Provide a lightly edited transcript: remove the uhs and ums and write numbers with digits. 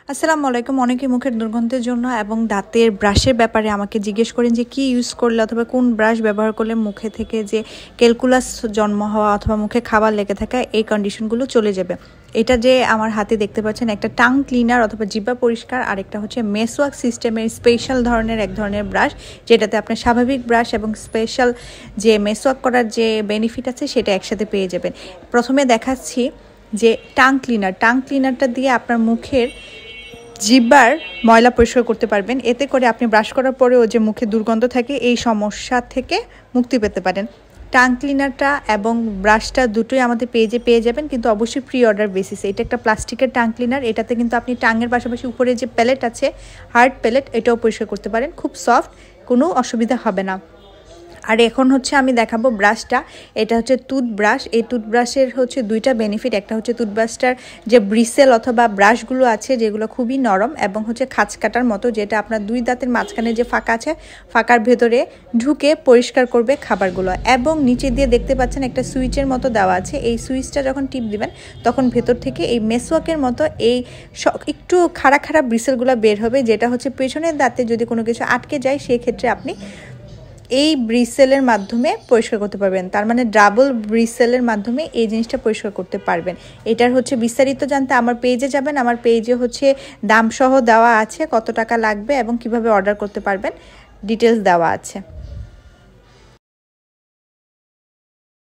আসসালামু আলাইকুম। অনেকে মুখের দুর্গন্ধের জন্য এবং দাঁতের ব্রাশের ব্যাপারে আমাকে জিজ্ঞেস করেন যে কি ইউজ করলে অথবা কোন ব্রাশ ব্যবহার করলে মুখে থেকে যে ক্যালকুলাস জন্ম হওয়া অথবা মুখে খাবার লেগে থাকা এই কন্ডিশনগুলো চলে যাবে। এটা যে আমার হাতে দেখতে পাচ্ছেন একটা টাং ক্লিনার অথবা জিহ্বা পরিষ্কার, আর একটা হচ্ছে মেসওয়াক সিস্টেমের স্পেশাল এক ধরনের ব্রাশ, যেটাতে আপনার স্বাভাবিক ব্রাশ এবং স্পেশাল যে মেসওয়াক করার যে বেনিফিট আছে সেটা একসাথে পেয়ে যাবেন। প্রথমে দেখাচ্ছি যে টাং ক্লিনারটা দিয়ে আপনার মুখের জিহ্বার ময়লা পরিষ্কার করতে পারবেন। এতে করে আপনি ব্রাশ করার পরেও যে মুখে দুর্গন্ধ থাকে এই সমস্যা থেকে মুক্তি পেতে পারেন। টাং ক্লিনারটা এবং ব্রাশটা দুটোই আমাদের পেজে পেয়ে যাবেন, কিন্তু অবশ্যই প্রি অর্ডার বেসিসে। এটা একটা প্লাস্টিকের টাং ক্লিনার, এটাতে কিন্তু আপনি টাঙের পাশাপাশি উপরে যে প্যালেট আছে, হার্ড প্যালেট, এটাও পরিষ্কার করতে পারেন। খুব সফট, কোনো অসুবিধা হবে না। আর এখন হচ্ছে আমি দেখাবো ব্রাশটা। এটা হচ্ছে টুথব্রাশ। এই টুথব্রাশের হচ্ছে দুইটা বেনিফিট। একটা হচ্ছে টুথব্রাশটার যে ব্রিসেল অথবা ব্রাশগুলো আছে যেগুলো খুবই নরম এবং হচ্ছে খাঁচ কাটার মতো, যেটা আপনার দুই দাঁতের মাঝখানে যে ফাঁকা আছে ফাঁকার ভেতরে ঢুকে পরিষ্কার করবে খাবারগুলো। এবং নিচে দিয়ে দেখতে পাচ্ছেন একটা সুইচের মতো দেওয়া আছে। এই সুইচটা যখন টিপ দিবেন তখন ভেতর থেকে এই মেসওয়াকের মতো এই একটু খাড়া খাড়া ব্রিসেলগুলো বের হবে, যেটা হচ্ছে পেছনের দাঁতে যদি কোনো কিছু আটকে যায় সেই ক্ষেত্রে আপনি এই ব্রিসেলের মাধ্যমে পরিষ্কার করতে পারবেন। তার মানে ডাবল ব্রিসেলের মাধ্যমে এই জিনিসটা পরিষ্কার করতে পারবেন। এটার হচ্ছে বিস্তারিত জানতে আমার পেজে যাবেন। আমার পেজে হচ্ছে দাম সহ দেওয়া আছে, কত টাকা লাগবে এবং কিভাবে অর্ডার করতে পারবেন ডিটেলস দেওয়া আছে।